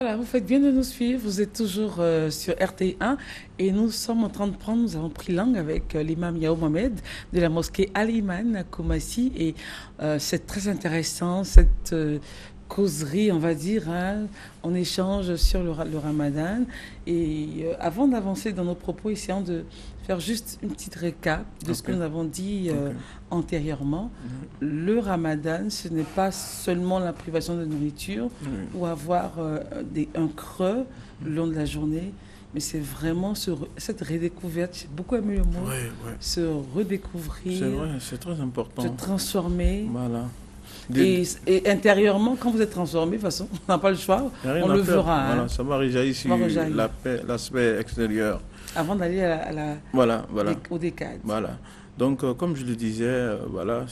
Voilà, vous faites bien de nous suivre. Vous êtes toujours sur RT1 et nous sommes en train de prendre, nous avons pris langue avec l'imam Yao Mohamed de la mosquée Al-Iman à Koumassi et c'est très intéressant cette causerie, on va dire, hein. On échange sur le Ramadan et avant d'avancer dans nos propos, essayons de faire juste une petite récap de ce Ok, que nous avons dit ok. antérieurement. Mhm. Le Ramadan, ce n'est pas seulement la privation de nourriture Oui. ou avoir un creux le long de la journée, mais c'est vraiment cette redécouverte, j'ai beaucoup aimé le mot, Oui, oui. se C'est redécouvrir, vrai, c'est très se important. transformer. Voilà. Et intérieurement, quand vous êtes transformé, de toute façon, on n'a pas le choix, Il n'y a on rien à le faire. verra, Voilà, hein, ça va rejaillir on va sur rejaillir, l'aspect extérieur. avant d'aller Voilà, voilà, au décade. voilà. Donc, comme je le disais, voilà,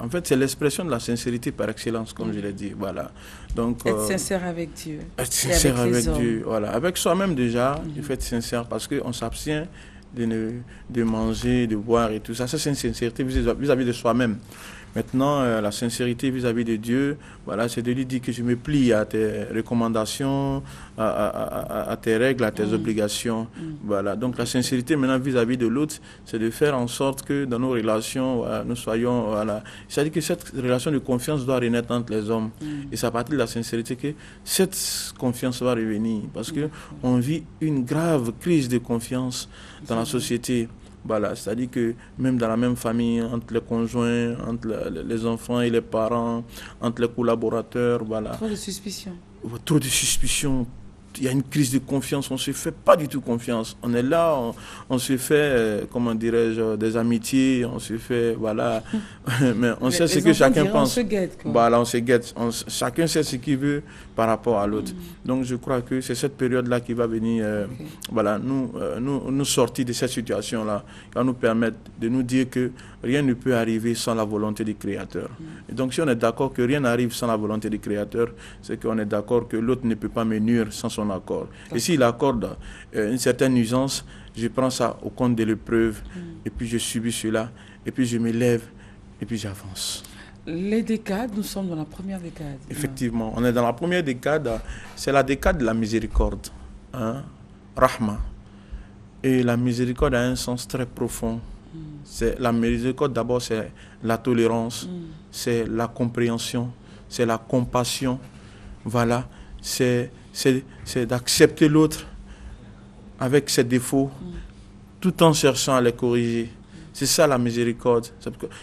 en fait, c'est l'expression de la sincérité par excellence, comme je l'ai dit. Voilà. Donc, Être sincère avec Dieu être et avec sincère les avec hommes. Dieu, voilà. Avec soi-même déjà, il faut Mhm. être sincère parce qu'on s'abstient de manger, de boire et tout ça. Ça, c'est une sincérité vis-à-vis de soi-même. Maintenant, la sincérité vis-à-vis de Dieu, voilà, c'est de lui dire que je me plie à tes recommandations, à tes règles, à tes Mhm. obligations. Mhm. Voilà. Donc, la sincérité maintenant vis-à-vis de l'autre, c'est de faire en sorte que dans nos relations, voilà, nous soyons, voilà. C'est-à-dire que cette relation de confiance doit renaître entre les hommes. Mhm. Et c'est à partir de la sincérité que cette confiance va revenir. Parce que D'accord. on vit une grave crise de confiance dans C'est la vrai. société. Voilà, c'est-à-dire que même dans la même famille, entre les conjoints, entre les enfants et les parents, entre les collaborateurs, voilà, Trop de suspicion. trop de suspicions. Il y a une crise de confiance, on ne se fait pas du tout confiance. On est là, on se fait, comment dirais-je, des amitiés, on se fait, voilà, mais on sait ce Les que enfants chacun diraient on se pense. guette, quoi. Voilà, on se guette, chacun sait ce qu'il veut par rapport à l'autre. Mhm. Donc je crois que c'est cette période-là qui va venir, Ok. voilà, nous sortir de cette situation-là, qui va nous permettre de nous dire que rien ne peut arriver sans la volonté du Créateur. Et donc si on est d'accord que rien n'arrive sans la volonté du Créateur, c'est qu'on est d'accord que l'autre ne peut pas me nuire sans son accord. Et s'il accorde une certaine nuisance, je prends ça au compte de l'épreuve, et puis je subis cela, et puis je me lève, et puis j'avance. Les décades, nous sommes dans la première décade. Effectivement, on est dans la première décade, c'est la décade de la miséricorde, hein? Rahma. Et la miséricorde a un sens très profond. C'est la miséricorde d'abord, c'est la tolérance, c'est la compréhension, c'est la compassion. Voilà, c'est d'accepter l'autre avec ses défauts, tout en cherchant à les corriger. C'est ça la miséricorde.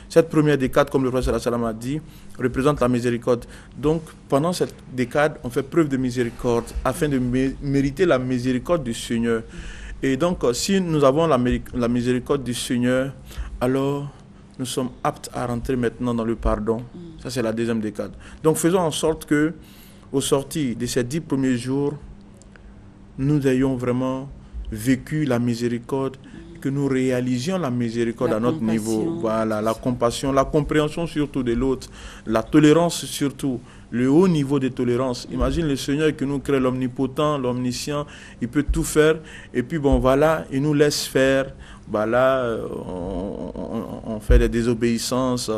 Cette première décade, comme le prophète sallallahu alayhi wa sallam a dit, représente la miséricorde. Donc, pendant cette décade, on fait preuve de miséricorde afin de mériter la miséricorde du Seigneur. Et donc, si nous avons la miséricorde du Seigneur, alors nous sommes aptes à rentrer maintenant dans le pardon. Ça, c'est la deuxième décade. Donc, faisons en sorte que, au sortir de ces 10 premiers jours, nous ayons vraiment vécu la miséricorde, que nous réalisions la miséricorde La à notre niveau. compassion. Voilà, la compassion, la compréhension surtout de l'autre, la tolérance surtout, le haut niveau de tolérance. Imagine le Seigneur qui nous crée, l'omnipotent, l'omniscient, il peut tout faire, et puis bon voilà, il nous laisse faire. Voilà, on fait des désobéissances,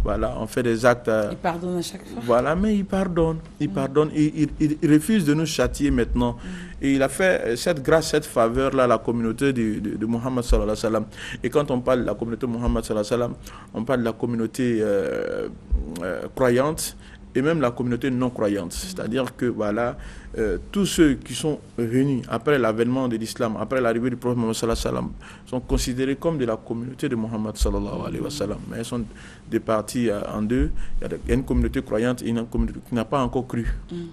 voilà, on fait des actes. Il pardonne à chaque fois. Voilà, mais il pardonne, il refuse de nous châtier maintenant. Et il a fait cette grâce, cette faveur-là à la communauté de Muhammad sallallahu alayhi wa sallam. Et quand on parle de la communauté de Muhammad sallallahu alayhi wa sallam, on parle de la communauté croyante et même la communauté non croyante. C'est-à-dire que voilà, tous ceux qui sont venus après l'avènement de l'islam, après l'arrivée du prophète Muhammad sallallahu alayhi wa sallam, sont considérés comme de la communauté de Muhammad sallallahu alayhi wa sallam. Mais elles sont départies en deux. Il y a une communauté croyante et une communauté qui n'a pas encore cru.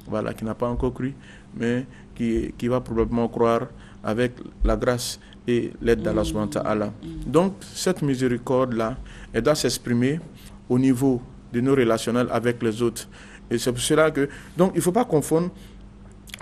Voilà, qui n'a pas encore cru, mais qui va probablement croire avec la grâce et l'aide d'Allah subhanahu wa ta'ala. Donc, cette miséricorde-là, elle doit s'exprimer au niveau de nos relationnels avec les autres. Et c'est pour cela que... Donc, il ne faut pas confondre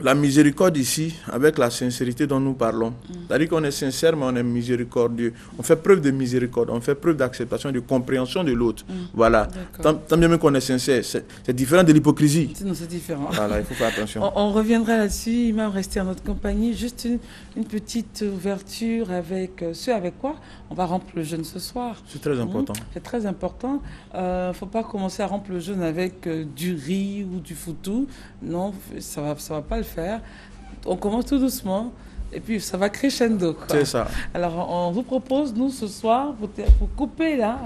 La miséricorde ici, avec la sincérité dont nous parlons, c'est-à-dire qu'on est sincère, mais on est miséricordieux. On fait preuve de miséricorde, on fait preuve d'acceptation, de compréhension de l'autre. Voilà. Tant bien qu'on est sincère, c'est différent de l'hypocrisie. Non, c'est différent. Voilà, il faut faire attention. On reviendra là-dessus. Il m'a resté en notre compagnie. Juste une petite ouverture avec ce avec quoi on va rompre le jeûne ce soir. C'est très important. C'est très important. Il ne faut pas commencer à rompre le jeûne avec du riz ou du foutou. Non, ça va pas le faire. On commence tout doucement et puis ça va crescendo. C'est ça. Alors on vous propose, nous, ce soir, pour couper là,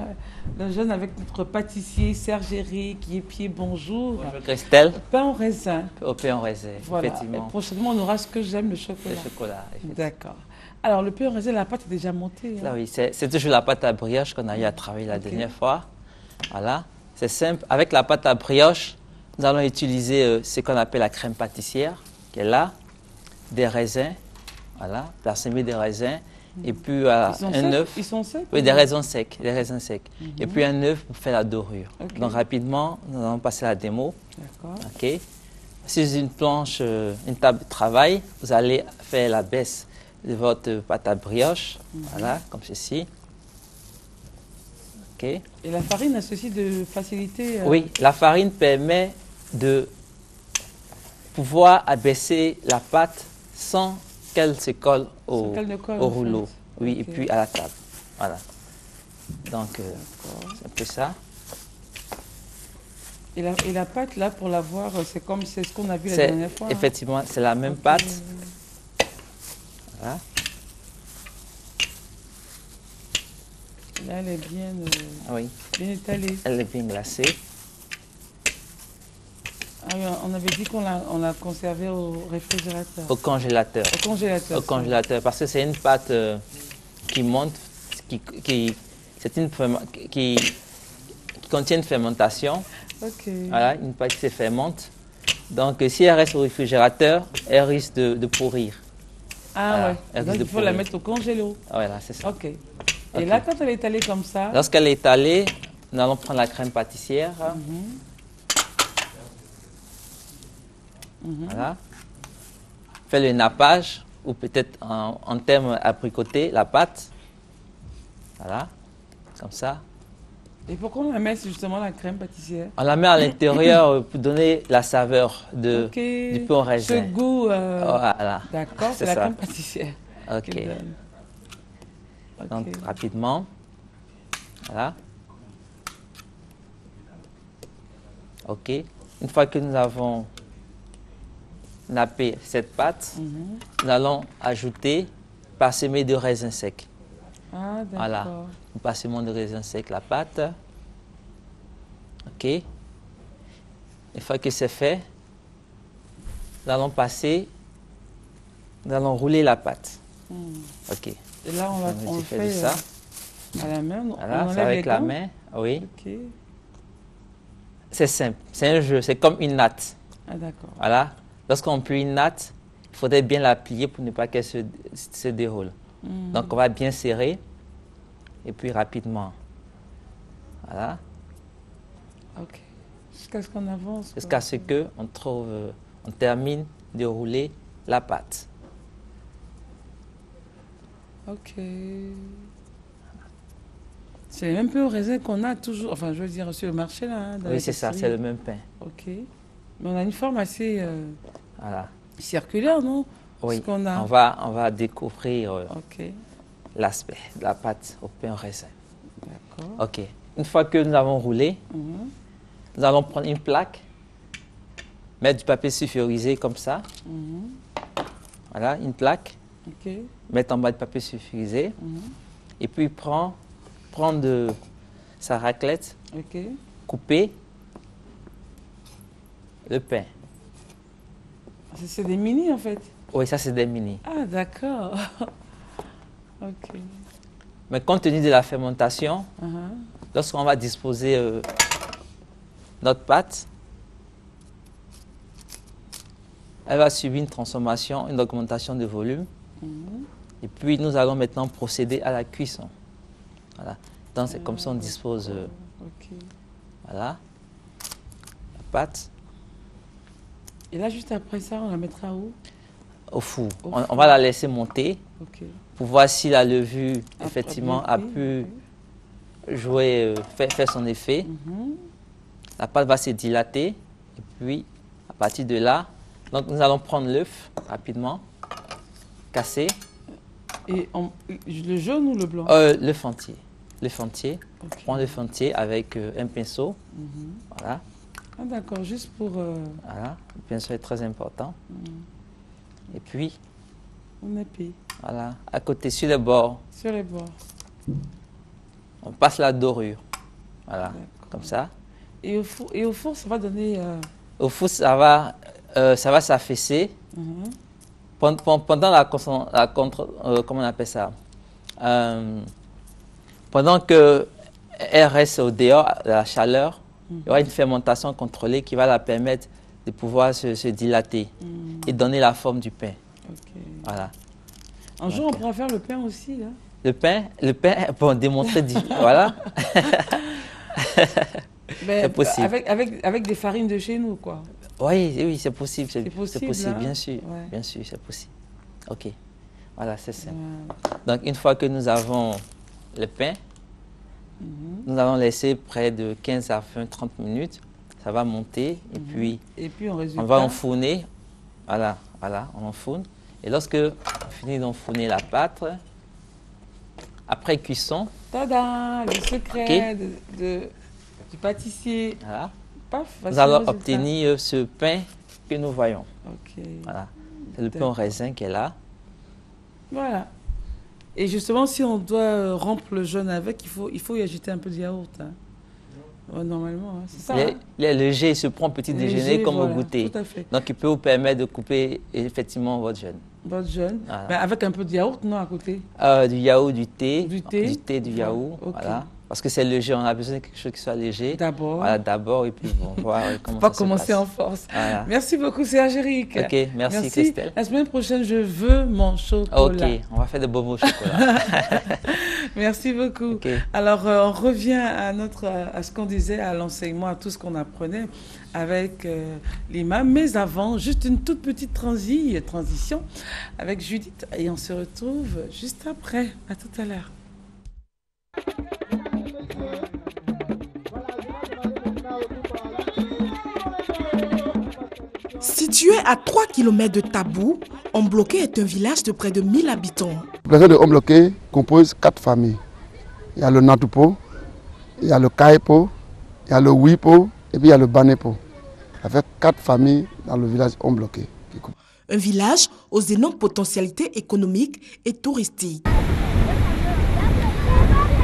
le jeûne avec notre pâtissier Serge Herry, qui est pied bonjour. Bonjour Christelle. Pain au raisin. Au pain au raisin, Voilà. effectivement. Et prochainement, on aura ce que j'aime, le chocolat. Le chocolat, effectivement. D'accord. Alors, le pain au raisin, la pâte est déjà montée. Là, oui, c'est toujours la pâte à brioche qu'on a eu à travailler la dernière fois. Voilà. C'est simple. Avec la pâte à brioche, nous allons utiliser ce qu'on appelle la crème pâtissière, qui est là, des raisins, voilà, parsemés de raisins, et puis un œuf. Ils sont secs? Oui, des raisins secs, Et puis un œuf pour faire la dorure. Donc rapidement, nous allons passer à la démo. D'accord. Ok. Sur une planche, une table de travail, vous allez faire la baisse de votre pâte à brioche, voilà, comme ceci. Ok. Et la farine a ceci de faciliter. Oui, la farine permet de pouvoir abaisser la pâte sans qu'elle se colle au rouleau. Oui, et puis à la table. Voilà. Donc, c'est un peu ça. Et la pâte, là, pour la voir, c'est ce qu'on a vu la dernière fois. Effectivement, c'est la même pâte. Voilà. Là, elle est bien, bien étalée. Elle est bien glacée. Ah oui, on avait dit qu'on l'a conservée au réfrigérateur. Au congélateur. Au congélateur. Au congélateur, parce que c'est une pâte qui monte, qui contient une fermentation. Ok. Voilà, une pâte qui se fermente. Donc, si elle reste au réfrigérateur, elle risque de pourrir. Ah ouais, donc il faut la mettre au congélo. Voilà, c'est ça. Ok. Et là, quand elle est étalée comme ça... Lorsqu'elle est étalée, nous allons prendre la crème pâtissière. Voilà. Faire le nappage, ou peut-être en termes abricotés, la pâte. Voilà, comme ça. Et pourquoi on la met justement la crème pâtissière? On la met à l'intérieur pour donner la saveur du pain au raisin. Ce goût. Voilà. D'accord, c'est la crème pâtissière. Ok. Donc, rapidement. Voilà. Ok. Une fois que nous avons nappé cette pâte, nous allons ajouter parsemé de raisins secs. Ah, d'accord. Voilà. Parsemé de raisins secs, la pâte. Ok. Une fois que c'est fait, nous allons rouler la pâte. Ok. Et là, on fait ça. À la main. Voilà, c'est avec la main. Oui. Ok. C'est simple. C'est un jeu. C'est comme une natte. Ah, d'accord. Voilà. Lorsqu'on plie une natte, il faudrait bien la plier pour ne pas qu'elle se déroule. Donc, on va bien serrer. Et puis, rapidement. Voilà. Ok. Jusqu'à ce qu'on avance. Jusqu'à ce qu'on on termine de rouler la pâte. Ok. C'est le même pain au raisin qu'on a toujours, enfin je veux dire sur le marché là. Oui, c'est ça, c'est le même pain. Ok. Mais on a une forme assez voilà. circulaire, non? Oui, qu'on a. On va découvrir l'aspect de la pâte au pain au raisin. D'accord. Ok. Une fois que nous avons roulé, nous allons prendre une plaque, mettre du papier sulfurisé comme ça. Voilà, une plaque. Ok. Mettre en bas du papier sulfurisé. Et puis prendre sa raclette, couper le pain. C'est des mini en fait? Oui, ça c'est des mini. Ah d'accord. Ok. Mais compte tenu de la fermentation, lorsqu'on va disposer notre pâte, elle va subir une transformation, une augmentation de volume. Et puis nous allons maintenant procéder à la cuisson. Voilà. Donc c'est comme ça on dispose voilà, la pâte. Et là, juste après ça, on la mettra où? Au four. Au On four. va la laisser monter Ok. pour voir si la levure, A effectivement, bien a pris, pu jouer, faire son effet. Mhm. La pâte va se dilater. Et puis, à partir de là, donc nous allons prendre l'œuf rapidement, casser. Et le jaune ou le blanc? L'œuf entier. L'œuf entier. Ok. Prends l'œuf entier avec un pinceau. Mhm. Voilà. Ah, d'accord, juste pour... Voilà. Le pinceau est très important. Et puis, on épice. voilà. À côté, sur les bords, Sur les bords. on passe la dorure. Voilà. D'accord. Comme ça. Et au four, ça va donner... Au four, ça va s'affaisser. Mhm. Pendant comment on appelle ça? Pendant qu'elle reste au dehors, à la chaleur, il y aura une fermentation contrôlée qui va la permettre de pouvoir se dilater et donner la forme du pain. Ok. Voilà. Un jour, on pourra faire le pain aussi, là. Le pain, bon, démontrer, voilà. Mais C'est possible. avec des farines de chez nous, quoi. Oui, c'est possible. C'est possible, possible, hein? bien sûr. Ouais. Bien sûr, c'est possible. OK. Voilà, c'est simple. Ouais. Donc, une fois que nous avons le pain, nous allons laisser près de 15 à 20, 30 minutes. Ça va monter et puis Et puis, en résultat... on va enfourner. Voilà, on enfourne. Et lorsque on finit d'enfourner la pâte, après cuisson, Tada! Le secret Ok. du pâtissier. voilà, Paf, nous voici allons le résultat. obtenir ce pain que nous voyons. Ok. Voilà. C'est le pain au raisin qui est là. Voilà. Et justement, si on doit rompre le jaune avec, il faut y ajouter un peu de yaourt. Hein. Ouais, normalement, hein, c'est ça. Hein. Il est léger, il se prend au petit déjeuner Léger, comme voilà, au goûter. Tout à fait. Donc, il peut vous permettre de couper effectivement votre jeûne. Votre jaune. Voilà. Mais avec un peu de yaourt, non, à côté. Du yaourt, du thé. Du thé. Du yaourt. Ok. Voilà. Parce que c'est léger, on a besoin de quelque chose qui soit léger. D'abord. Voilà, d'abord, et puis on va voir comment Pas ça se commencer passe. en force. Voilà. Merci beaucoup, Serge-Éric. Ok, merci Christelle. La semaine prochaine, je veux mon chocolat. Ok, on va faire de bobos au chocolat. Merci beaucoup. Ok. Alors, on revient à ce qu'on disait, à l'enseignement, à tout ce qu'on apprenait avec l'imam. Mais avant, juste une toute petite transition avec Judith. Et on se retrouve juste après. À tout à l'heure. Situé à 3 km de Tabou, Ombloké est un village de près de 1000 habitants. Le village de Ombloké compose 4 familles. Il y a le Natupo, il y a le Kaipo, il y a le Wipo et puis il y a le Banepo. Ça fait 4 familles dans le village Ombloké. Un village aux énormes potentialités économiques et touristiques.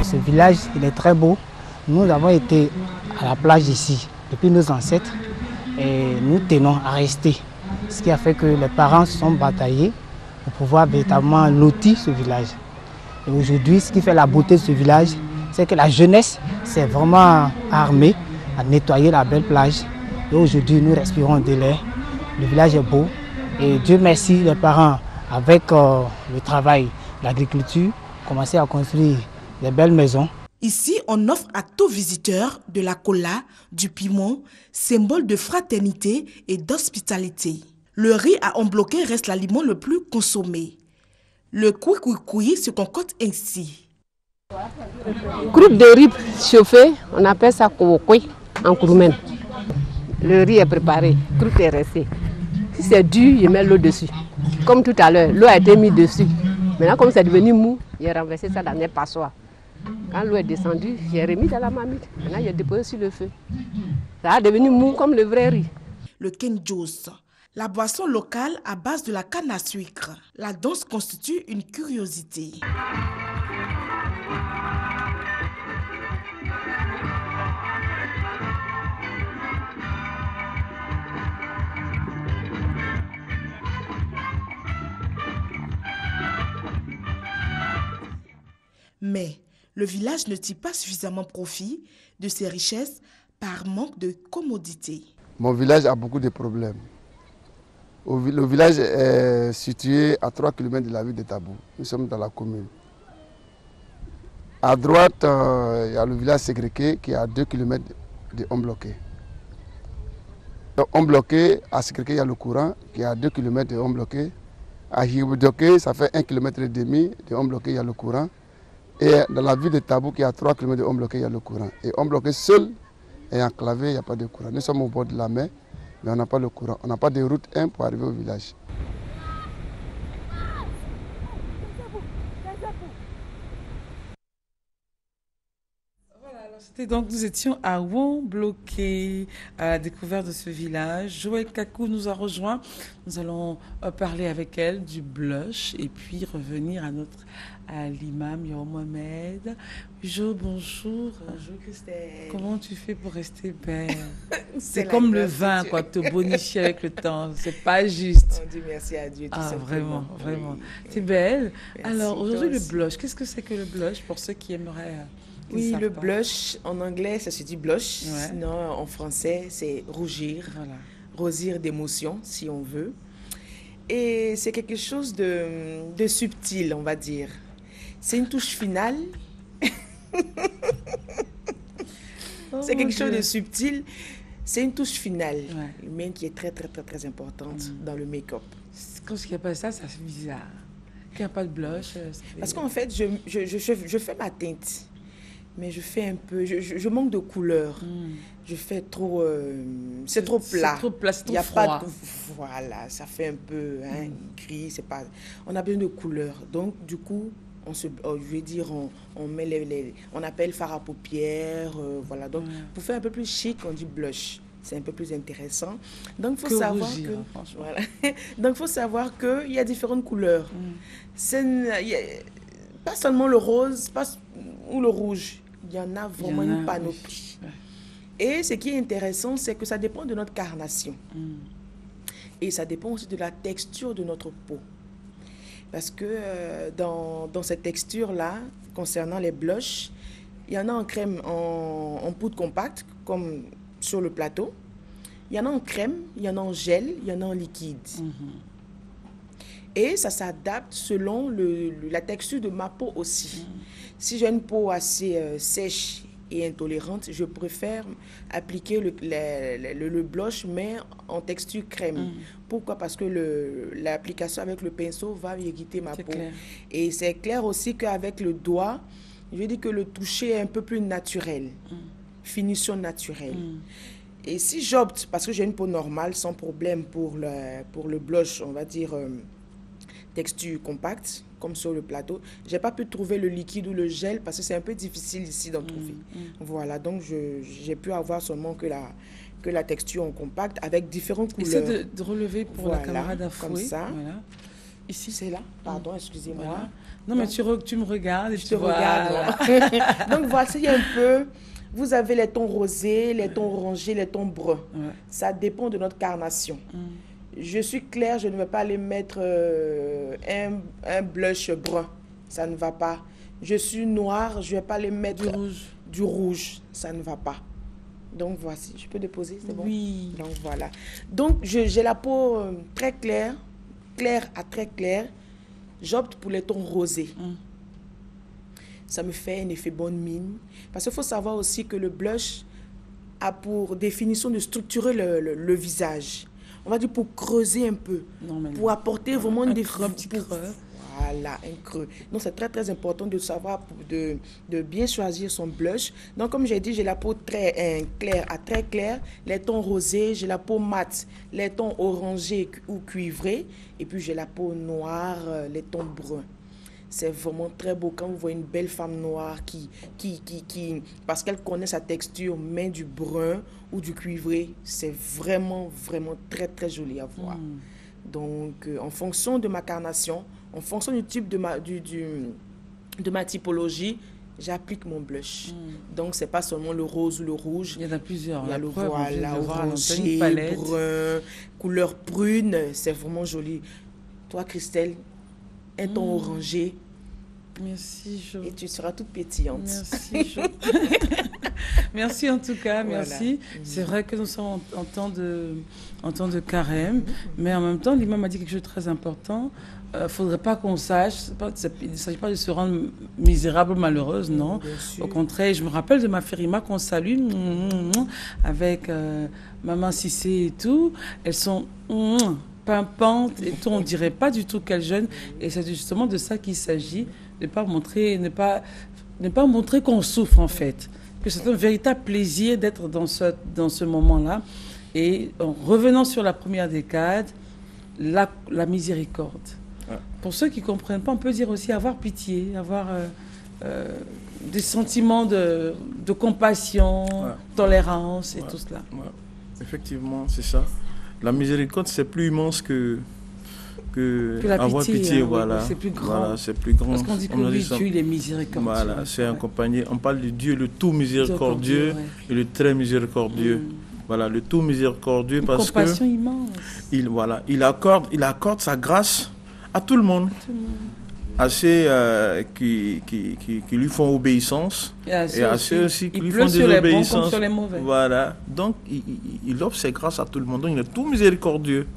Ce village, il est très beau. Nous avons été à la plage ici depuis nos ancêtres et nous tenons à rester. Ce qui a fait que les parents se sont bataillés pour pouvoir véritablement lotir ce village. Et aujourd'hui, ce qui fait la beauté de ce village, c'est que la jeunesse s'est vraiment armée à nettoyer la belle plage. Et aujourd'hui, nous respirons de l'air. Le village est beau. Et Dieu merci, les parents, avec le travail, l'agriculture, commencé à construire des belles maisons. Ici, on offre à tout visiteur de la cola, du piment, symbole de fraternité et d'hospitalité. Le riz à Ombloké reste l'aliment le plus consommé. Le koui se concocte ainsi. Groupe de riz chauffé, on appelle ça koui en kouroumen. Le riz est préparé, croûte est restée. Si c'est dur, je mets l'eau dessus. Comme tout à l'heure, l'eau a été mise dessus. Maintenant, comme c'est devenu mou, j'ai renversé ça dans les passoires. Quand l'eau est descendue, j'ai remis dans la marmite. Maintenant, j'ai déposé sur le feu. Ça a devenu mou comme le vrai riz. Le kenjos, la boisson locale à base de la canne à sucre. La danse constitue une curiosité. Mais le village ne tire pas suffisamment profit de ses richesses par manque de commodité. Mon village a beaucoup de problèmes. Le village est situé à 3 km de la ville de Tabou. Nous sommes dans la commune. À droite, il y a le village Ségré qui est à 2 km de Ombloké. On bloqué, à Sécurité, il y a le courant qui est à 2 km de on bloqué. À Hibodoké, ça fait 1,5 km de on bloqué, il y a le courant. Et dans la ville de Tabou, qui est à 3 km de on bloqué, il y a le courant. Et on bloqué seul et enclavé, il n'y a pas de courant. Nous sommes au bord de la mer, mais on n'a pas le courant. On n'a pas de route 1 pour arriver au village. C'était donc, nous étions à Won, bloqués à la découverte de ce village. Joël Kakou nous a rejoint. Nous allons parler avec elle du blush et puis revenir à l'imam Yao Mohamed. Jo, bonjour. Bonjour Christelle. Comment tu fais pour rester belle? C'est comme le vin, quoi, te bonifie avec le temps. C'est pas juste. On dit merci à Dieu, tout simplement. Vraiment, vraiment. Oui. T'es belle. Merci, Alors, aujourd'hui, le aussi. blush, qu'est-ce que c'est que le blush pour ceux qui aimeraient... Oui, le blush, en anglais, ça se dit blush. Ouais. Sinon, en français, c'est rougir. Voilà. Rosir d'émotion, si on veut. Et c'est quelque chose de subtil, on va dire. C'est une touche finale. C'est quelque chose de subtil. C'est une touche finale, Ouais. mais qui est très, très, très, très importante dans le make-up. Quand il n'y a pas ça, ça fait bizarre. Quand il n'y a pas de blush, ça fait... Parce qu'en fait, je fais ma teinte, mais je fais un peu... Je manque de couleur. Je fais trop... c'est trop plat. C'est trop plat, c'est Il y a trop pas froid. voilà, ça fait un peu gris, c'est pas... On a besoin de couleur. Donc, du coup, je vais dire, on met on appelle fard à paupières, voilà. Donc, pour faire un peu plus chic, on dit blush. C'est un peu plus intéressant. Donc, il faut savoir rougir, que... franchement. Voilà. Donc, il faut savoir qu'il y a différentes couleurs. Pas seulement le rose ou le rouge. Il y en a vraiment une panoplie. Oui. Et ce qui est intéressant, c'est que ça dépend de notre carnation. Et ça dépend aussi de la texture de notre peau. Parce que dans cette texture-là, concernant les blushs, il y en a en crème, en poudre compacte, comme sur le plateau. Il y en a en crème, il y en a en gel, il y en a en liquide. Et ça s'adapte selon la texture de ma peau aussi. Si j'ai une peau assez sèche et intolérante, je préfère appliquer le blush, mais en texture crème. Pourquoi? Parce que l'application avec le pinceau va irriter ma peau. Clair. Et c'est clair aussi qu'avec le doigt, je dis que le toucher est un peu plus naturel. Finition naturelle. Et si j'opte, parce que j'ai une peau normale, sans problème pour le blush, on va dire texture compacte, comme sur le plateau, j'ai pas pu trouver le liquide ou le gel parce que c'est un peu difficile ici d'en trouver. Voilà, donc j'ai pu avoir seulement que la texture en compact avec différentes couleurs. Essaie de relever pour la camarade à fouet. Comme ça. Voilà. Ici, c'est là. Pardon, excusez-moi. Voilà. Non, mais tu me regardes et je tu te regarde. Donc voici un peu. Vous avez les tons rosés, les tons orangés, les tons bruns. Ça dépend de notre carnation. Je suis claire, je ne vais pas aller mettre un blush brun. Ça ne va pas. Je suis noire, je ne vais pas aller mettre du rouge. Ça ne va pas. Donc voici, je peux déposer, c'est bon? Oui. Donc voilà. Donc j'ai la peau très claire, claire à très claire. J'opte pour les tons rosés. Ça me fait un effet bonne mine. Parce qu'il faut savoir aussi que le blush a pour définition de structurer le visage. On va dire pour creuser un peu, pour apporter vraiment un petit creux. Voilà, un creux. Donc c'est très très important de savoir, de bien choisir son blush. Donc comme j'ai dit, j'ai la peau très claire à très claire, les tons rosés, j'ai la peau mate, les tons orangés ou cuivrés, et puis j'ai la peau noire, les tons bruns. C'est vraiment très beau quand vous voyez une belle femme noire qui parce qu'elle connaît sa texture, met du brun ou du cuivré. C'est vraiment, vraiment très, très joli à voir. Donc, en fonction de ma carnation, en fonction du type de ma typologie, j'applique mon blush. Donc, c'est pas seulement le rose ou le rouge. Il y en a plusieurs. Il y a le orangé, brun, couleur prune. C'est vraiment joli. Toi, Christelle, un ton orangé Merci, Jo. Et tu seras toute pétillante. Merci, Jo. Merci en tout cas, merci. Voilà. C'est vrai que nous sommes en temps de carême, mais en même temps, l'imam m'a dit quelque chose de très important. Faudrait pas qu'on sache, il ne s'agit pas de se rendre misérable, malheureuse, non. Au contraire, je me rappelle de ma Ferima qu'on salue avec maman Cissé et tout. Elles sont pimpantes et tout. On dirait pas du tout qu'elles jeûnent. Et c'est justement de ça qu'il s'agit, de ne pas montrer qu'on souffre en fait. Que c'est un véritable plaisir d'être dans ce moment-là. Et en revenant sur la première décade, la miséricorde. Ouais. Pour ceux qui ne comprennent pas, on peut dire aussi avoir pitié, avoir des sentiments de compassion, tolérance et tout cela. Ouais. Effectivement, c'est ça. La miséricorde, c'est plus immense que avoir pitié, voilà. C'est plus grand. Voilà, c'est plus grand. Parce qu'on dit que oui, Dieu, il est miséricordieux. Voilà, c'est accompagné. On parle de Dieu, le tout miséricordieux et le très miséricordieux. Voilà, le tout miséricordieux une parce compassion immense. Il accorde sa grâce à tout le monde. À ceux qui lui font obéissance et à ceux aussi qui lui font désobéissance. Sur les mauvais. Voilà, donc il offre ses grâces à tout le monde. Donc il est tout miséricordieux.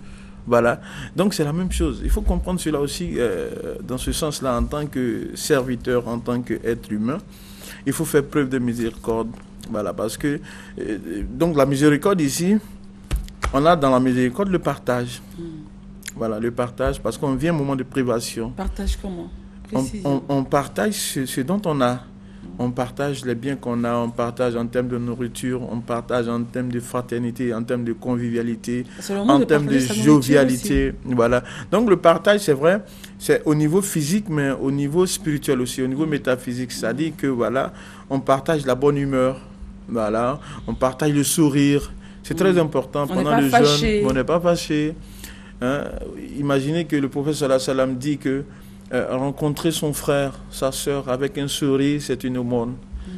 Voilà, donc c'est la même chose. Il faut comprendre cela aussi dans ce sens-là, en tant que serviteur, en tant qu'être humain. Il faut faire preuve de miséricorde. Voilà, parce que donc la miséricorde ici, on a dans la miséricorde le partage. Voilà, le partage, parce qu'on vit un moment de privation. Partage comment? On partage ce dont on a. On partage les biens qu'on a, on partage en termes de nourriture, on partage en termes de fraternité, en termes de convivialité, en termes de jovialité. Voilà. Donc le partage, c'est vrai, c'est au niveau physique, mais au niveau spirituel aussi, au niveau métaphysique. C'est-à-dire que voilà, on partage la bonne humeur, voilà, on partage le sourire. C'est très important pendant le jeûne. On n'est pas fâché. Hein? Imaginez que le prophète sallallahu alayhi wa sallam dit que rencontrer son frère, sa sœur avec un sourire, c'est une aumône.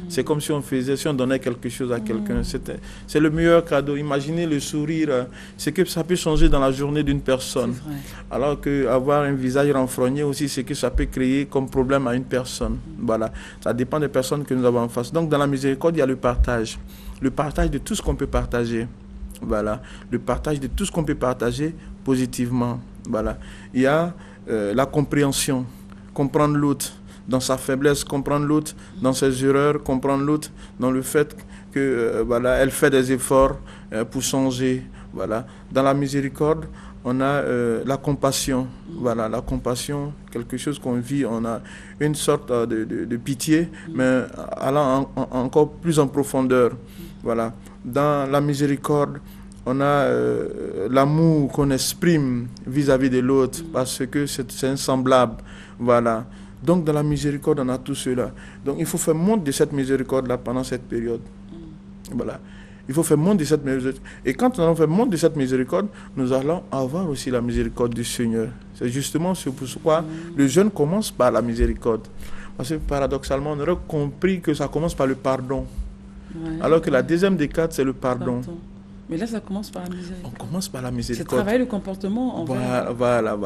C'est comme si on donnait quelque chose à quelqu'un. C'est le meilleur cadeau. Imaginez le sourire, c'est que ça peut changer dans la journée d'une personne. Alors qu'avoir un visage renfrogné aussi, c'est que ça peut créer comme problème à une personne. Voilà. Ça dépend des personnes que nous avons en face. Donc dans la miséricorde, il y a le partage. Le partage de tout ce qu'on peut partager. Voilà. Le partage de tout ce qu'on peut partager positivement. Voilà. Il y a la compréhension, comprendre l'autre dans sa faiblesse, comprendre l'autre dans ses erreurs, comprendre l'autre dans le fait que voilà, elle fait des efforts pour changer. Voilà. Dans la miséricorde, on a la compassion. Voilà, la compassion, quelque chose qu'on vit, on a une sorte de pitié, mais allant encore plus en profondeur. Voilà. Dans la miséricorde, on a l'amour qu'on exprime vis-à-vis de l'autre parce que c'est un semblable. Voilà. Donc, dans la miséricorde, on a tout cela. Donc, il faut faire montre de cette miséricorde-là pendant cette période. Voilà. Il faut faire montre de cette miséricorde. Et quand nous allons faire montre de cette miséricorde, nous allons avoir aussi la miséricorde du Seigneur. C'est justement pourquoi le jeûne commence par la miséricorde. Parce que paradoxalement, on aurait compris que ça commence par le pardon. Ouais. Alors que la deuxième décade, c'est le pardon. Mais là, ça commence par la miséricorde. On commence par la miséricorde. C'est travailler le comportement envers... Voilà.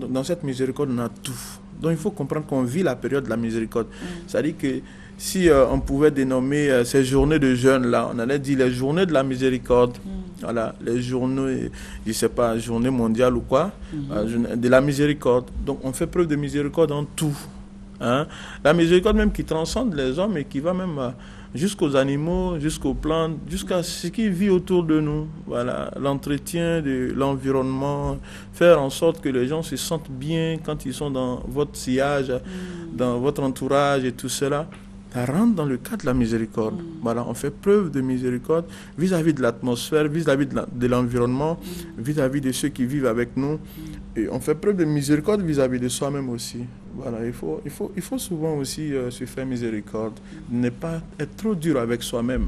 Dans cette miséricorde, on a tout. Donc, il faut comprendre qu'on vit la période de la miséricorde. C'est-à-dire que si on pouvait dénommer ces journées de jeûne-là, on allait dire les journées de la miséricorde. Voilà, les journées, je ne sais pas, journée mondiale ou quoi, de la miséricorde. Donc, on fait preuve de miséricorde en tout. Hein? La miséricorde même qui transcende les hommes et qui va même... jusqu'aux animaux, jusqu'aux plantes, jusqu'à ce qui vit autour de nous. Voilà, l'entretien de l'environnement, faire en sorte que les gens se sentent bien quand ils sont dans votre sillage, dans votre entourage et tout cela. Ça rentre dans le cadre de la miséricorde. Voilà, on fait preuve de miséricorde vis-à-vis de l'atmosphère, vis-à-vis de l'environnement, vis-à-vis de ceux qui vivent avec nous. Et on fait preuve de miséricorde vis-à-vis de soi-même aussi. Voilà, il faut souvent aussi se faire miséricorde, ne pas être trop dur avec soi-même.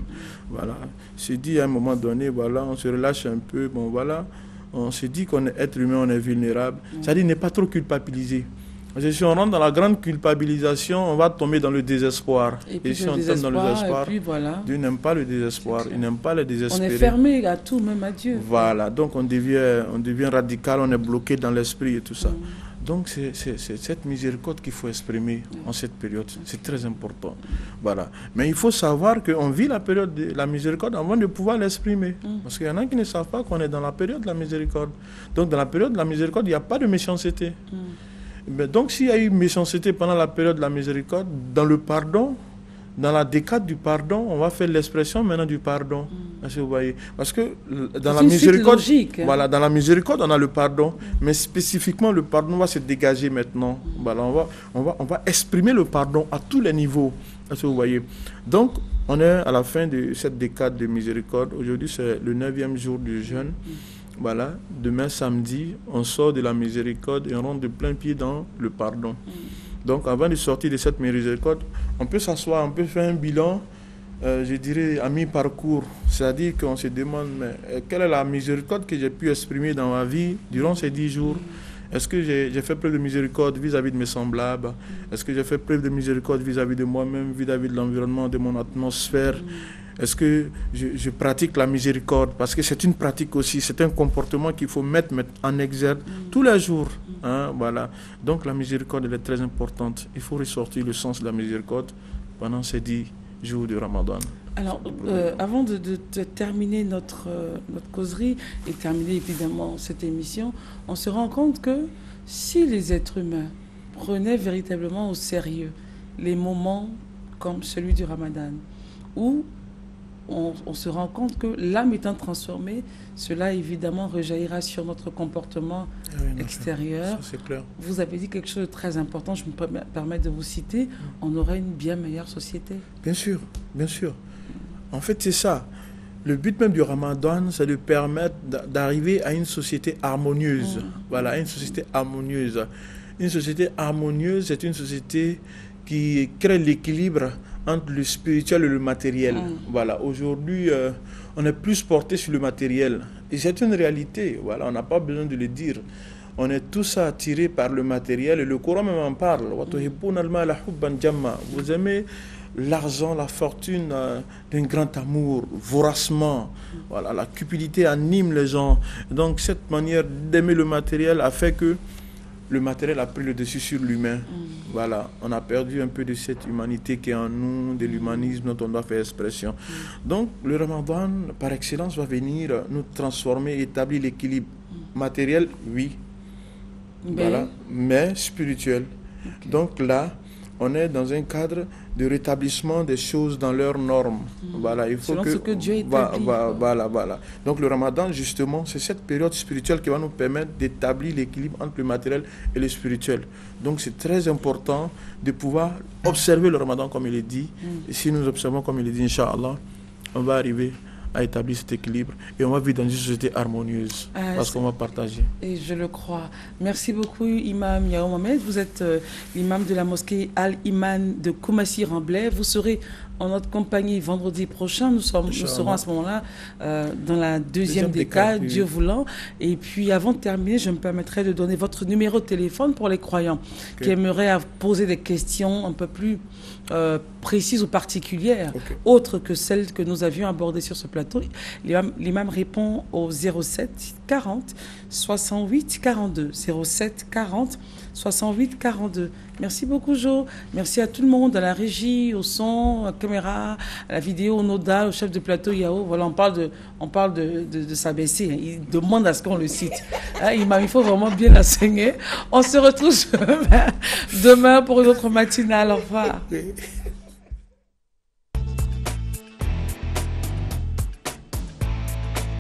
Voilà, se dit à un moment donné, voilà, on se relâche un peu, bon voilà, on se dit qu'on est être humain, on est vulnérable. C'est-à-dire ne pas trop culpabiliser. Parce que si on rentre dans la grande culpabilisation, on va tomber dans le désespoir. Et si on tombe dans le désespoir, voilà. Dieu n'aime pas le désespoir, il n'aime pas les désespérés. On est fermé à tout, même à Dieu. Voilà, donc on devient radical, on est bloqué dans l'esprit et tout ça. Donc c'est cette miséricorde qu'il faut exprimer en cette période. C'est très important. Voilà. Mais il faut savoir qu'on vit la période de la miséricorde avant de pouvoir l'exprimer. Parce qu'il y en a qui ne savent pas qu'on est dans la période de la miséricorde. Donc dans la période de la miséricorde, il n'y a pas de méchanceté. Mais donc s'il y a eu méchanceté pendant la période de la miséricorde, dans le pardon, dans la décade du pardon, on va faire l'expression maintenant du pardon. Vous voyez? Parce que dans la miséricorde, logique, hein. Voilà, dans la miséricorde, on a le pardon, mais spécifiquement le pardon va se dégager maintenant. Voilà, on va exprimer le pardon à tous les niveaux. Vous voyez? Donc, on est à la fin de cette décade de miséricorde. Aujourd'hui, c'est le 9e jour du jeûne. Voilà, demain samedi, on sort de la miséricorde et on rentre de plein pied dans le pardon. Donc, avant de sortir de cette miséricorde, on peut s'asseoir, on peut faire un bilan, je dirais, à mi-parcours. C'est-à-dire qu'on se demande, mais quelle est la miséricorde que j'ai pu exprimer dans ma vie durant ces 10 jours? Est-ce que j'ai fait preuve de miséricorde vis-à-vis de mes semblables? Est-ce que j'ai fait preuve de miséricorde vis-à-vis de moi-même, vis-à-vis de l'environnement, de mon atmosphère? Est-ce que je pratique la miséricorde? Parce que c'est une pratique aussi, c'est un comportement qu'il faut mettre en exergue tous les jours. Hein, voilà. Donc la miséricorde, elle est très importante. Il faut ressortir le sens de la miséricorde pendant ces 10 jours de Ramadan. Alors, avant de terminer notre causerie et terminer évidemment cette émission, on se rend compte que si les êtres humains prenaient véritablement au sérieux les moments comme celui du Ramadan, où on se rend compte que l'âme étant transformée, cela évidemment rejaillira sur notre comportement extérieur. Ça, c'est clair. Vous avez dit quelque chose de très important, je me permets de vous citer, on aurait une bien meilleure société. Bien sûr, bien sûr. En fait, c'est ça. Le but même du Ramadan, c'est de permettre d'arriver à une société harmonieuse. Voilà, une société harmonieuse. Une société harmonieuse, c'est une société qui crée l'équilibre entre le spirituel et le matériel. Voilà, aujourd'hui, on est plus porté sur le matériel. Et c'est une réalité, voilà, on n'a pas besoin de le dire. On est tous attirés par le matériel et le Coran même en parle. Vous aimez l'argent, la fortune d'un grand amour, voracement. Voilà, la cupidité anime les gens. Donc cette manière d'aimer le matériel a fait que le matériel a pris le dessus sur l'humain. Voilà, on a perdu un peu de cette humanité qui est en nous, de l'humanisme dont on doit faire expression. Donc le Ramadan, par excellence, va venir nous transformer, établir l'équilibre matériel, oui, voilà, mais spirituel. Donc là, on est dans un cadre de rétablissement des choses dans leurs normes. Voilà, il faut selon ce que Dieu établit. Voilà. Donc le Ramadan, justement, c'est cette période spirituelle qui va nous permettre d'établir l'équilibre entre le matériel et le spirituel. Donc c'est très important de pouvoir observer le Ramadan comme il est dit. Et si nous observons comme il est dit, Inch'Allah, on va arriver à établir cet équilibre et on va vivre dans une société harmonieuse parce qu'on va partager. Et je le crois. Merci beaucoup, Imam Yao Mohamed. Vous êtes l'imam de la mosquée Al-Iman de Koumassi-Remblai. Vous serez en notre compagnie vendredi prochain. Nous serons à ce moment-là dans la deuxième décade, Dieu voulant. Et puis avant de terminer, je me permettrai de donner votre numéro de téléphone pour les croyants qui aimeraient poser des questions un peu plus précises ou particulières, autres que celles que nous avions abordées sur ce plateau. L'imam répond au 07 40 68 42. 07 40 68 42. Merci beaucoup, Jo. Merci à tout le monde, à la régie, au son, à la caméra, à la vidéo, au Noda, au chef de plateau Yao. Voilà, on parle de s'abaisser. Hein. Il demande à ce qu'on le cite. Hein, il faut vraiment bien l'enseigner. On se retrouve demain pour une autre matinale. Au revoir.